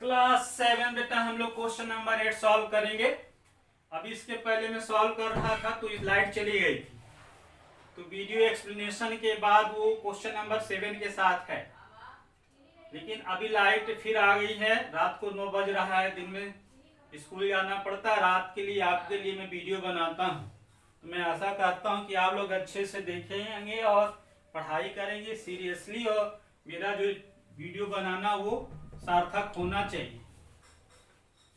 Class 7 बेटा हम लोग क्वेश्चन नंबर 8 सॉल्व करेंगे। अभी इसके पहले मैं सॉल्व कर रहा था तो लाइट चली गई थी, तो वीडियो एक्सप्लेनेशन के बाद वो क्वेश्चन नंबर 7 के साथ है, लेकिन अभी लाइट फिर आ गई है। रात को 9 बज रहा है, दिन में स्कूल जाना पड़ता है, रात के लिए आपके लिए मैं वीडियो बनाता हूँ। तो मैं आशा करता हूँ कि आप लोग अच्छे से देखेंगे और पढ़ाई करेंगे सीरियसली, और मेरा जो वीडियो बनाना वो सार्थक होना चाहिए,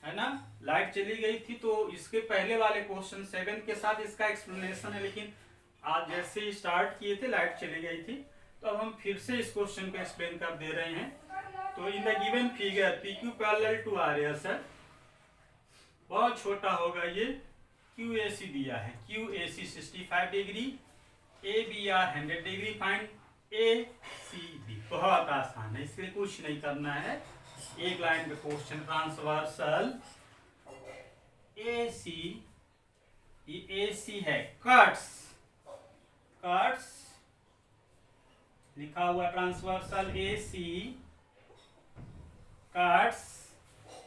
है ना। लाइट चली गई थी तो इसके पहले वाले क्वेश्चन 7 के साथ इसका एक्सप्लेनेशन है, लेकिन आज जैसे ही स्टार्ट किए थे लाइट चली गई थी, तो अब हम फिर से इस क्वेश्चन को एक्सप्लेन कर दे रहे हैं। तो in the given figure P Q parallel to R S है, बहुत छोटा होगा ये। क्यू ए सी दिया है, Q A C 65 degree, A B R 100 degree, find A C B. बहुत आसान है, इसके लिए कुछ नहीं करना है, एक लाइन पे क्वेश्चन। ट्रांसवर्सल ए सी, ये ए सी है, कट्स कट्स लिखा हुआ ट्रांसवर्सल ए सी कट्स,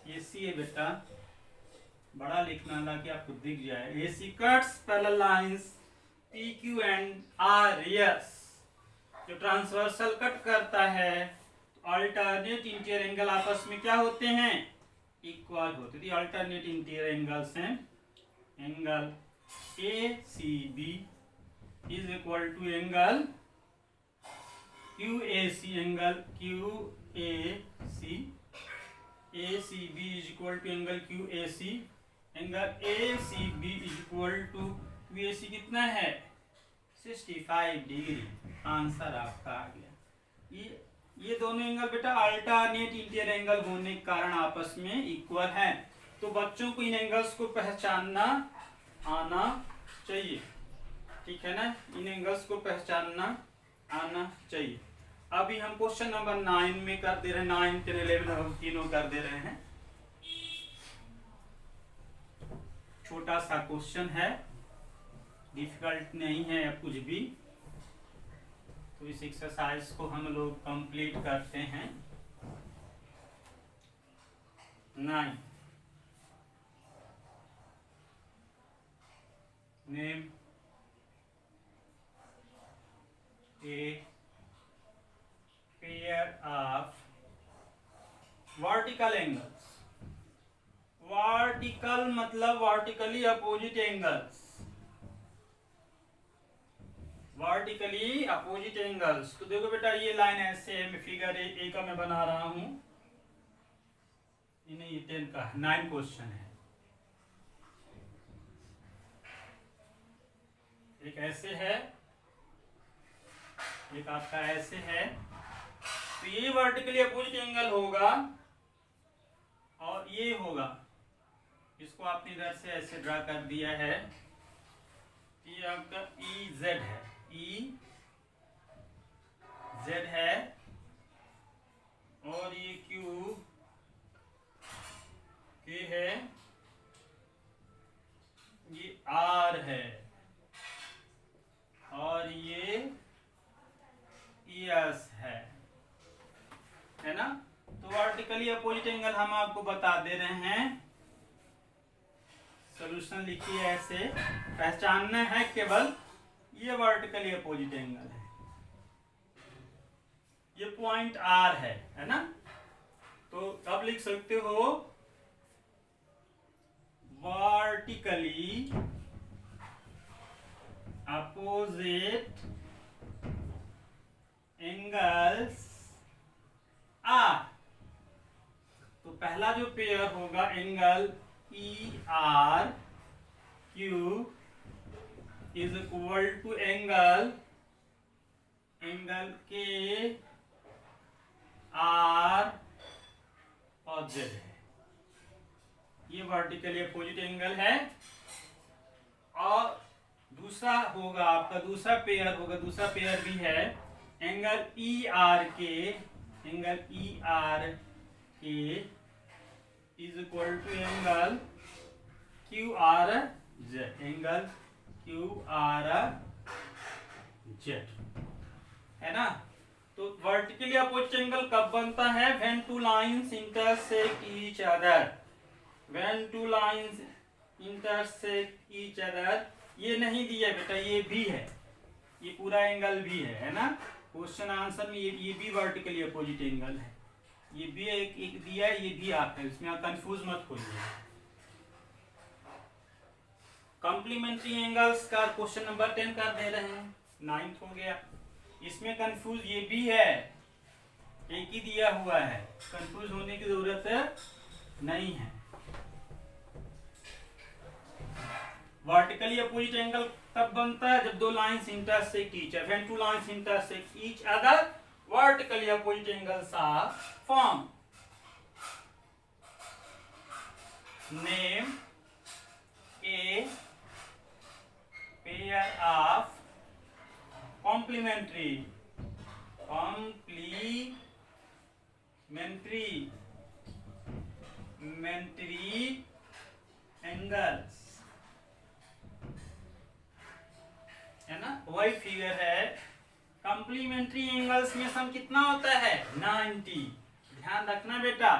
ये सी है बेटा, बड़ा लिखना ताकि आपको दिख जाए। A C cuts parallel lines P Q and R S. जो ट्रांसवर्सल कट करता है तो अल्टरनेट इंटीरियर एंगल आपस में क्या होते हैं, इक्वल होते हैं। अल्टरनेट इंटीरियर एंगल्स हैं, angle A C B is equal to angle Q A C, angle Q A C B is equal to angle Q A C, angle A C B is equal to Q A C कितना है 65 degree. Answer आपका आ गया। ये दोनों angle बेटा alternate interior angle होने के कारण आपस में इक्वल हैं, तो बच्चों को इन एंगल्स को पहचानना आना चाहिए, ठीक है ना। इन एंगल्स को पहचानना आना चाहिए। अभी हम क्वेश्चन नंबर 9 में कर दे रहे हैं, 9, 10, 11 हम तीनों कर दे रहे हैं। छोटा सा क्वेश्चन है, डिफिकल्ट नहीं है या कुछ भी। तो इस एक्सरसाइज को हम लोग कंप्लीट करते हैं। 9 name a pair of vertical angles. Vertical मतलब vertically opposite angles, vertically opposite angles. तो देखो बेटा ये लाइन ऐसे है, मैं फिगर ए का मैं बना रहा हूं, ये 10 का 9 क्वेश्चन है। एक ऐसे है, एक आपका ऐसे है, तो ये वर्टिकली अपोजिट एंगल होगा और ये होगा। इसको आपने इधर से ऐसे ड्रा कर दिया है। ये आपका ई जेड है, ई जेड है, और ये क्यू के है, ये आर है, और ये एस है ना। तो वर्टिकली अपोजिट एंगल हम आपको बता दे रहे हैं। सॉल्यूशन लिखिए ऐसे, पहचानना है केवल ये वर्टिकली अपोजिट एंगल है, ये पॉइंट आर है ना। तो अब लिख सकते हो वर्टिकली अपोजिट एंगल्स आर। तो पहला जो पेयर होगा angle E R Q is equal to angle K R और जेड है। ये वर्टिकली अपोजिट एंगल है। और दूसरा होगा आपका, दूसरा पेयर होगा, दूसरा पेयर भी है angle E R K, angle E R K is equal to angle Q R Z, angle Q R Z, है ना। तो वर्टिकली अपोजिट एंगल कब बनता है? When two lines intersect each other, when two lines intersect each other. ये नहीं दिया बेटा, ये भी है, ये पूरा एंगल भी है ना क्वेश्चन आंसर में। ये भी वर्टिकली अपोजिट एंगल है, ये भी एक दिया है, ये भी आप है, इसमें आप कंफ्यूज मत होइए। कॉम्प्लीमेंट्री एंगल्स का क्वेश्चन नंबर 10 कर दे रहे हैं, 9th हो गया। इसमें कंफ्यूज ये भी है, एक ही दिया हुआ है, कंफ्यूज होने की जरूरत नहीं है। वर्टिकली अपोजिट एंगल तब बनता है जब दो lines intersect each other, when two lines intersect each other vertically opposite angles are form. Name a pair of complementary angles, है ना, वही फिगर है। कॉम्प्लीमेंट्री एंगल्स में सम कितना होता है? 90। ध्यान रखना बेटा,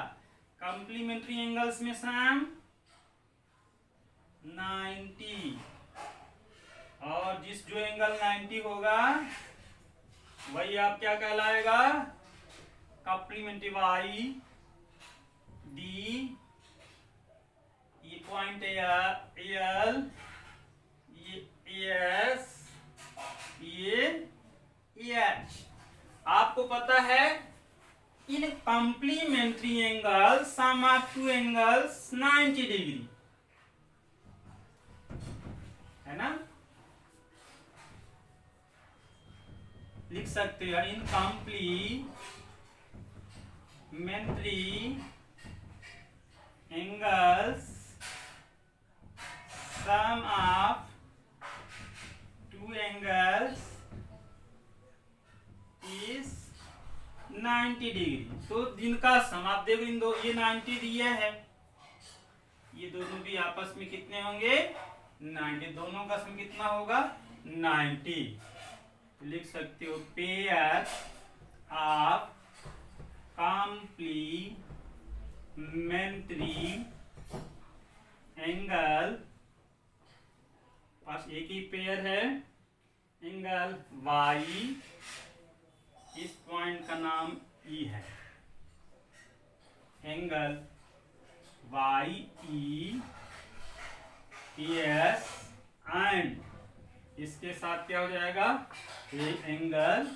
कॉम्प्लीमेंट्री एंगल्स में सम 90, और जिस जो एंगल 90 होगा वही आप क्या कहलाएगा? कॉम्प्लीमेंट्री। वाई डी, ये पॉइंट एल, ये एस, ये एच। आपको पता है इन complementary angle sum of two angles 90 degree, है ना, लिख सकते हैं इन complementary angles sum of two angles is 90 degree. तो जिनका सम आप देखो, इन दो ये 90 दिया है, ये दोनों भी आपस में कितने होंगे? 90। दोनों का सम कितना होगा? 90। तो लिख सकते हो पेयर ऑफ कॉम्प्लीमेंट्री एंगल, पास एक ही पेयर है, एंगल वाई, इस पॉइंट का नाम ई है, angle Y E S, and इसके साथ क्या हो जाएगा? ये angle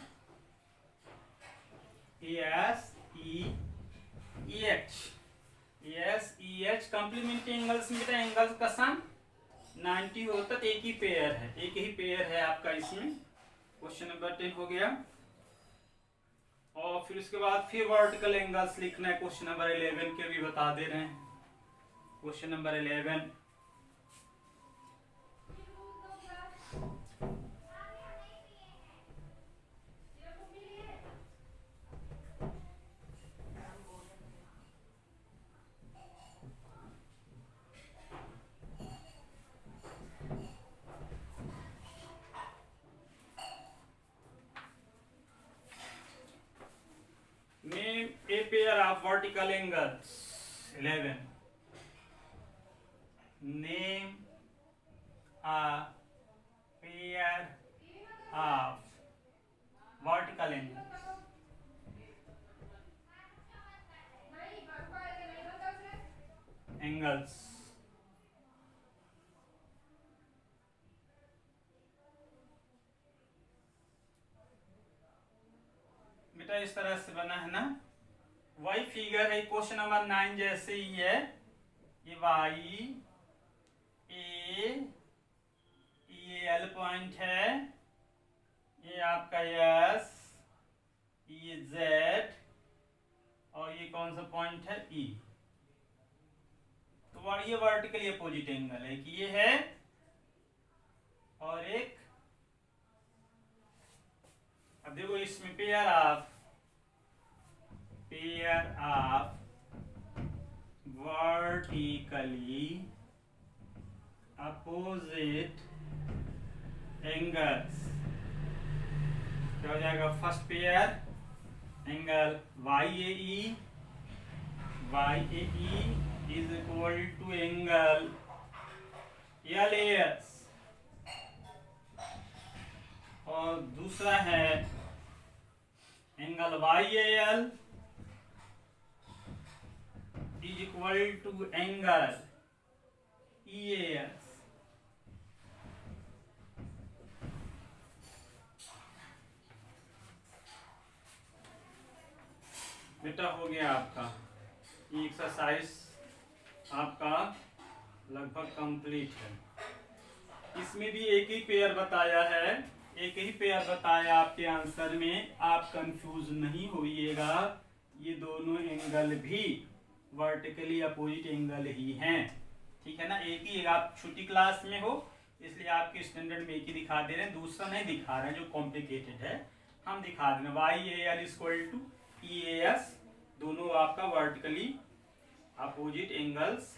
S E H, S E H. Complementary angles में बेटा एंगल्स का सम 90 होता है, तो एक ही पेयर है, एक ही पेयर है आपका इसमें। क्वेश्चन नंबर 10 हो गया। और फिर उसके बाद फिर वर्टिकल एंगल्स लिखना है। क्वेश्चन नंबर 11 के भी बता दे रहे हैं। Question number 11, name a pair of vertical angles। 11, name a pair of vertical angles। Angles बेटा इस तरह से बना है ना, वही फिगर है क्वेश्चन नंबर 9 जैसे ही है। ये वाई ये एल पॉइंट है, ये आपका एस, ये जेड, और ये कौन सा पॉइंट है? ई। तो ये वर्टिकली अपोजिट एंगल है कि ये है, और एक, अब देखो इसमें pair of vertically opposite angles क्या हो जाएगा? First pair angle YAE is equal to angle LAS, और दूसरा है angle YAL is equal to angle EAS। बेटा हो गया आपका ये एक्सरसाइज, आपका लगभग कंप्लीट है। इसमें भी एक ही पेयर बताया है, एक ही पेयर बताया आपके आंसर में, आप कंफ्यूज नहीं होइएगा। ये दोनों एंगल भी वर्टिकली अपोजिट एंगल ही हैं, ठीक है ना। एक ही, आप छोटी क्लास में हो इसलिए आपके स्टैंडर्ड में एक ही दिखा दे रहे हैं, दूसरा नहीं दिखा रहे हैं जो कॉम्प्लिकेटेड है, हम दिखा दे रहे हैं। YAL इक्वल टू EAS, दोनों आपका वर्टिकली अपोजिट एंगल्स